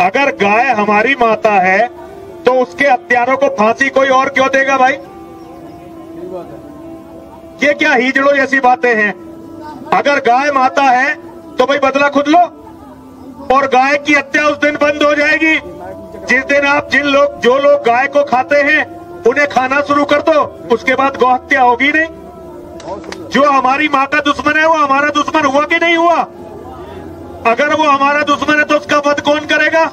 अगर गाय हमारी माता है तो उसके हत्यारों को फांसी कोई और क्यों देगा भाई? ये क्या हिजड़ों जैसी बातें हैं? अगर गाय माता है तो भाई बदला खुद लो, और गाय की हत्या उस दिन बंद हो जाएगी जिस दिन आप जो लोग गाय को खाते हैं उन्हें खाना शुरू कर दो, उसके बाद गौ हत्या होगी नहीं। जो हमारी माँ का दुश्मन है वो हमारा दुश्मन हुआ कि नहीं हुआ? अगर वो हमारा दुश्मन है तो उसका वध कौन करेगा?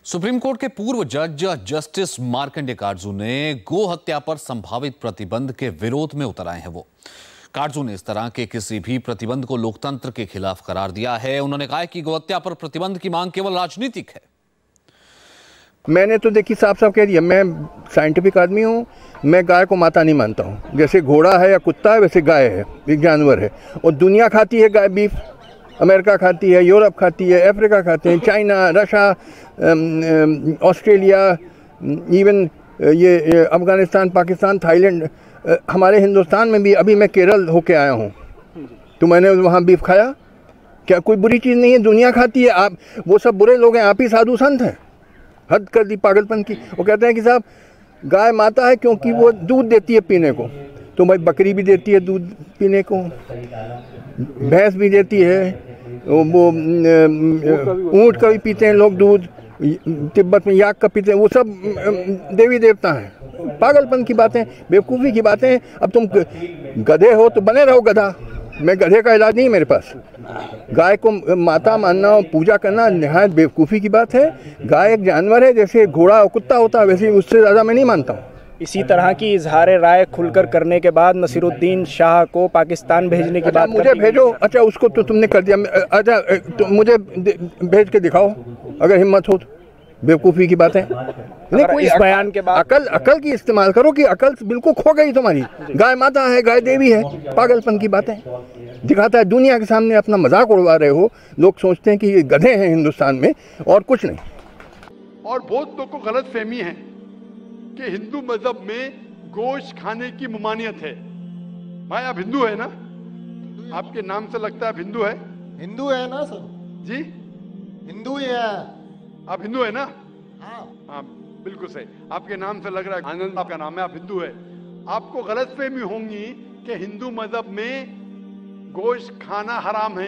सुप्रीम कोर्ट के पूर्व जज जस्टिस मार्कंडेय काटजू ने गो हत्या पर संभावित प्रतिबंध के विरोध में उतर आए हैं। वो काटजू ने इस तरह के किसी भी प्रतिबंध को लोकतंत्र के खिलाफ करार दिया है। उन्होंने कहा कि गो हत्या पर प्रतिबंध की मांग केवल राजनीतिक है। मैंने तो देखी साफ साफ कह दिया, मैं साइंटिफिक आदमी हूँ, मैं गाय को माता नहीं मानता हूँ। जैसे घोड़ा है या कुत्ता है वैसे गाय है, एक जानवर है, और दुनिया खाती है गाय बीफ। अमेरिका खाती है, यूरोप खाती है, अफ्रीका खाते हैं, चाइना, रशिया, ऑस्ट्रेलिया, इवन ये अफगानिस्तान, पाकिस्तान, थाईलैंड, हमारे हिंदुस्तान में भी। अभी मैं केरल होके आया हूँ तो मैंने वहाँ बीफ खाया। क्या कोई बुरी चीज़ नहीं है? दुनिया खाती है। आप वो सब बुरे लोग हैं, आप ही साधु संत हैं। हद कर दी पागलपन की। वो कहते हैं कि साहब गाय माता है क्योंकि वो दूध देती है पीने को, तो भाई बकरी भी देती है दूध पीने को, भैंस भी देती है, वो ऊँट का भी पीते हैं लोग दूध, तिब्बत में याक का पीते हैं, वो सब देवी देवता हैं। पागलपन की बातें, बेवकूफ़ी की बातें। अब तुम गधे हो तो बने रहो गधा, मैं गधे का इलाज नहीं मेरे पास। गाय को माता मानना और पूजा करना निहायत बेवकूफ़ी की बात है। गाय एक जानवर है, जैसे घोड़ा और कुत्ता होता है वैसे, उससे ज़्यादा मैं नहीं मानता हूँ। इसी तरह की इजहार राय खुलकर करने के बाद नसीरुद्दीन शाह को पाकिस्तान भेजने की बात मुझे भेजो। अच्छा, उसको तो तुमने कर दिया। अच्छा, तो मुझे भेज के दिखाओ अगर हिम्मत हो तो। बेवकूफ़ी की बातें नहीं। कोई इस बयान के बाद अकल की इस्तेमाल करो कि अकल बिल्कुल खो गई तुम्हारी। गाय माता है, गाय देवी है, पागलपन की बातें दिखाता है। दुनिया के सामने अपना मजाक उड़वा रहे हो। लोग सोचते हैं कि ये गधे हैं हिंदुस्तान में और कुछ नहीं। और बहुत लोगों को गलत फहमी है कि हिंदू मजहब में गोश्त खाने की ममानियत है। भाई आप हिंदू है ना? आपके नाम से लगता है आप हिंदू है। हिंदू है ना सर जी? हिंदू ही है। आप हिंदू है ना? हाँ बिल्कुल सही। आपके नाम से लग रहा है आनंद आपका नाम है, आप हिंदू है। आपको गलतफहमी होंगी कि हिंदू मजहब में गोश्त खाना हराम है।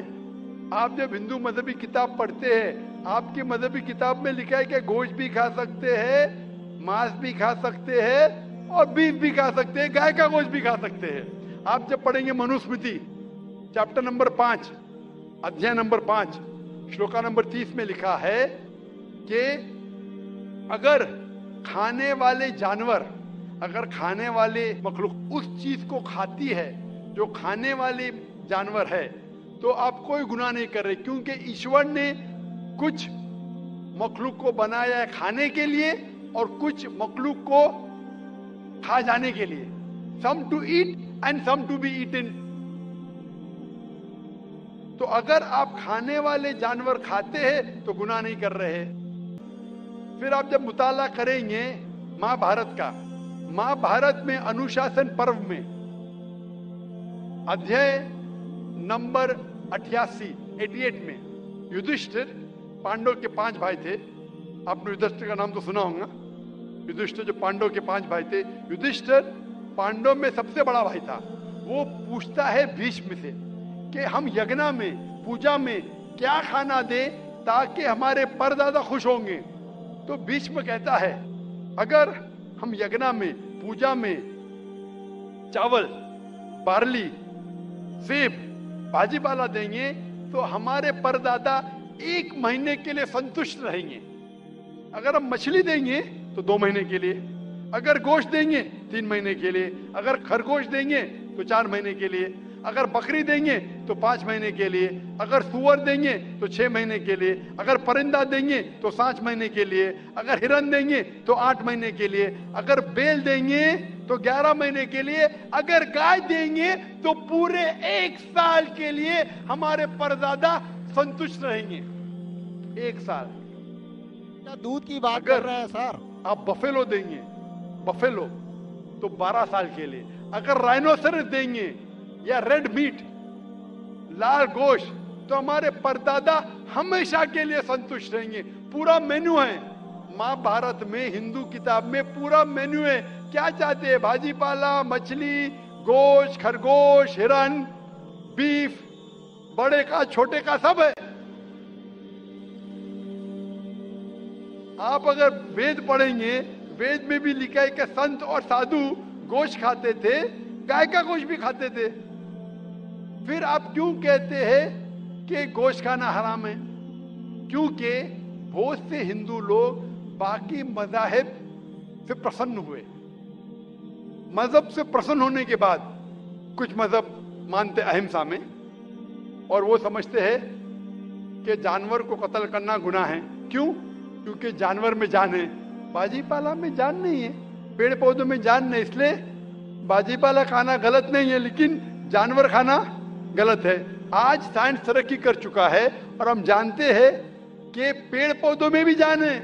आप जब हिंदू मजहबी किताब पढ़ते हैं, आपकी मजहबी किताब में लिखा है कि गोश्त भी खा सकते हैं, मांस भी खा सकते हैं और बीफ भी खा सकते हैं, गाय का गोश्त भी खा सकते हैं। आप जब पढ़ेंगे मनुस्मृति चैप्टर नंबर 5 अध्याय नंबर 5 श्लोका नंबर 30 में लिखा है कि अगर खाने वाले जानवर, अगर खाने वाले मखलूक उस चीज को खाती है जो खाने वाले जानवर है, तो आप कोई गुनाह नहीं कर रहे, क्योंकि ईश्वर ने कुछ मखलूक को बनाया है खाने के लिए और कुछ मखलूक को खा जाने के लिए। Some to eat and some to be eaten. तो अगर आप खाने वाले जानवर खाते हैं तो गुनाह नहीं कर रहे। फिर आप जब मुताला करेंगे महाभारत का, महाभारत में अनुशासन पर्व में अध्याय नंबर 88 में युधिष्ठिर, पांडव के 5 भाई थे। आपने युधिष्ठिर का नाम तो सुना होगा। युधिष्ठिर जो पांडव के 5 भाई थे, युधिष्ठिर पांडव में सबसे बड़ा भाई था। वो पूछता है भीष्म से कि हम यज्ञ में, पूजा में क्या खाना दे ताकि हमारे परदादा खुश होंगे। तो भीष्म कहता है अगर हम यज्ञ में, पूजा में चावल, बार्ली, सेब, भाजी पाला देंगे तो हमारे परदादा 1 महीने के लिए संतुष्ट रहेंगे। अगर हम मछली देंगे तो 2 महीने के लिए, अगर गोश्त देंगे 3 महीने के लिए, अगर खरगोश देंगे तो 4 महीने के लिए, अगर बकरी देंगे तो 5 महीने के लिए, अगर सुअर देंगे तो 6 महीने के लिए, अगर परिंदा देंगे तो 7 महीने के लिए, अगर हिरन देंगे तो 8 महीने के लिए, अगर बैल देंगे तो 11 महीने के लिए, अगर गाय देंगे तो पूरे 1 साल के लिए हमारे परदादा संतुष्ट रहेंगे। 1 साल। क्या दूध की बात कर रहे हैं सर? आप बफेलो देंगे, बफेलो तो 12 साल के लिए, अगर राइनोसरस देंगे या रेड मीट, लाल गोश्त, तो हमारे परदादा हमेशा के लिए संतुष्ट रहेंगे। पूरा मेन्यू है महाभारत में, हिंदू किताब में पूरा मेन्यू है। क्या चाहते हैं? भाजी पाला, मछली, गोश्त, खरगोश, हिरन, बीफ, बड़े का छोटे का सब है। आप अगर वेद पढ़ेंगे, वेद में भी लिखा है कि संत और साधु गोश्त खाते थे, गाय का गोश्त भी खाते थे। फिर आप क्यों कहते हैं कि गोश्त खाना हराम है? क्योंकि बहुत से हिंदू लोग बाकी मज़ाहिब से प्रसन्न हुए। मजहब से प्रसन्न होने के बाद कुछ मजहब मानते अहिंसा में, और वो समझते हैं कि जानवर को कत्ल करना गुनाह है। क्यों? क्योंकि जानवर में जान है, बाजी पाला में जान नहीं है, पेड़ पौधों में जान नहीं, इसलिए बाजी पाला खाना गलत नहीं है, लेकिन जानवर खाना गलत है। आज साइंस तरक्की कर चुका है और हम जानते हैं कि पेड़ पौधों में भी जान है,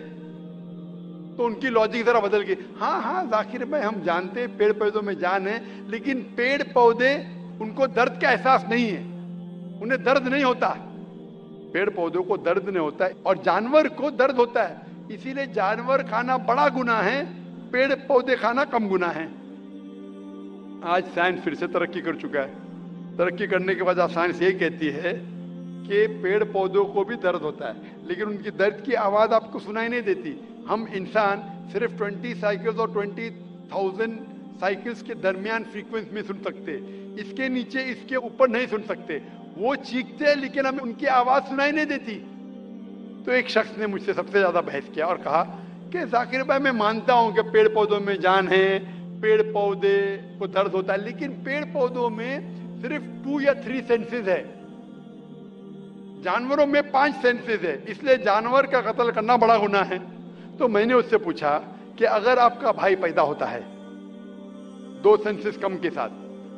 तो उनकी लॉजिक जरा बदल गई। हाँ जाकिर भाई, हम जानते हैं पेड़ पौधों में जान है, लेकिन पेड़ पौधे उनको दर्द का एहसास नहीं है, उन्हें दर्द नहीं होता। पेड़ पौधों को दर्द नहीं होता है और जानवर को दर्द होता है, इसीलिए जानवर खाना बड़ा गुनाह है, पेड़ पौधे खाना कम गुनाह है। आज साइंस फिर से तरक्की कर चुका है। तरक्की करने के बाद साइंस ये कहती है कि पेड़ पौधों को भी दर्द होता है, लेकिन उनकी दर्द की आवाज आपको सुनाई नहीं देती। हम इंसान सिर्फ 20 साइकिल्स और 20,000 साइकिल्स के दरमियान फ्रीक्वेंसी में सुन सकते, इसके नीचे इसके ऊपर नहीं सुन सकते। वो चीखते हैं लेकिन हमें उनकी आवाज सुनाई नहीं देती। तो एक शख्स ने मुझसे सबसे ज्यादा बहस किया और कहा कि जाकिर भाई, मैं मानता हूं कि पेड़ पौधों में जान है, पेड़ पौधे को दर्द होता है, लेकिन पेड़ पौधों में सिर्फ 2 या 3 सेंसेस है, जानवरों में 5 सेंसेस है, इसलिए जानवर का कत्ल करना बड़ा गुनाह है। तो मैंने उससे पूछा कि अगर आपका भाई पैदा होता है 2 सेंसेस कम के साथ,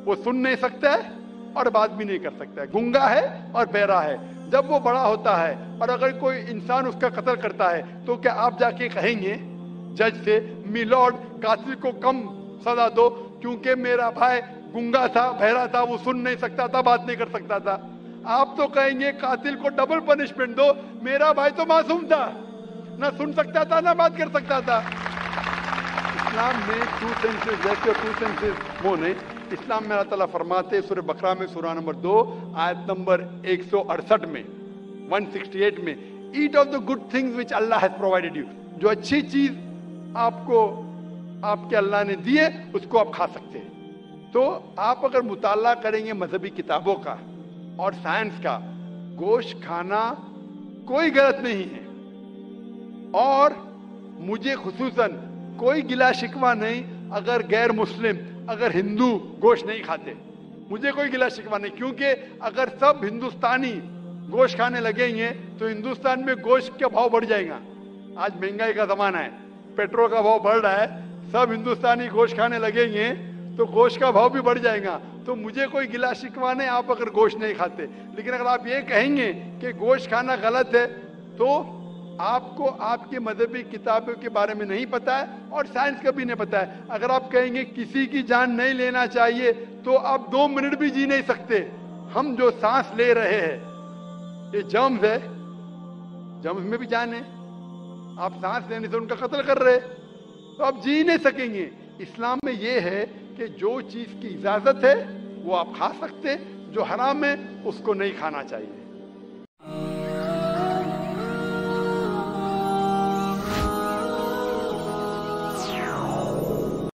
वो सुन नहीं सकता है और बात भी नहीं कर सकता है, गूंगा है और बहरा है, जब वो बड़ा होता है और अगर कोई इंसान उसका कत्ल करता है, तो क्या आप जाके कहेंगे जज से, मिलॉर्ड कातिल को कम सजा दो क्योंकि मेरा भाई गूंगा था, बहरा था, वो सुन नहीं सकता था, बात नहीं कर सकता था? आप तो कहेंगे कातिल को डबल पनिशमेंट दो, मेरा भाई तो मासूम था, ना सुन सकता था ना बात कर सकता था। इस्लाम में 2 सेंसेस जैसे और 2 सेंसेस वो नहीं। इस्लाम में अल्लाह ताला फरमाते सूरह बकरा में सूरह नंबर 2 आयत नंबर 168 में 168 में, eat of the good things which Allah has provided you, जो अच्छी चीज आपको आपके अल्लाह ने दी है उसको आप खा सकते हैं। तो आप अगर मुताला करेंगे मजहबी किताबों का और साइंस का, गोश्त खाना कोई गलत नहीं है, और मुझे खुसूसन कोई गिला शिकवा नहीं अगर गैर मुस्लिम, अगर हिंदू गोश्त नहीं खाते, मुझे कोई गिला शिकवा नहीं, क्योंकि अगर सब हिंदुस्तानी गोश्त खाने लगेंगे तो हिंदुस्तान में गोश्त का भाव बढ़ जाएगा। आज महंगाई का जमाना है, पेट्रोल का भाव बढ़ रहा है, सब हिंदुस्तानी गोश्त खाने लगेंगे तो गोश्त का भाव भी बढ़ जाएगा। तो मुझे कोई गिला शिकवा नहीं आप अगर गोश्त नहीं खाते, लेकिन अगर आप ये कहेंगे कि गोश्त खाना गलत है तो आपको आपके मजहबी किताबों के बारे में नहीं पता है और साइंस का भी नहीं पता है। अगर आप कहेंगे किसी की जान नहीं लेना चाहिए तो आप 2 मिनट भी जी नहीं सकते। हम जो सांस ले रहे हैं ये जर्म्स है, जर्म्स में भी जान है, आप सांस लेने से उनका कत्ल कर रहे तो आप जी नहीं सकेंगे। इस्लाम में ये है कि जो चीज की इजाजत है वो आप खा सकते, जो हराम है उसको नहीं खाना चाहिए।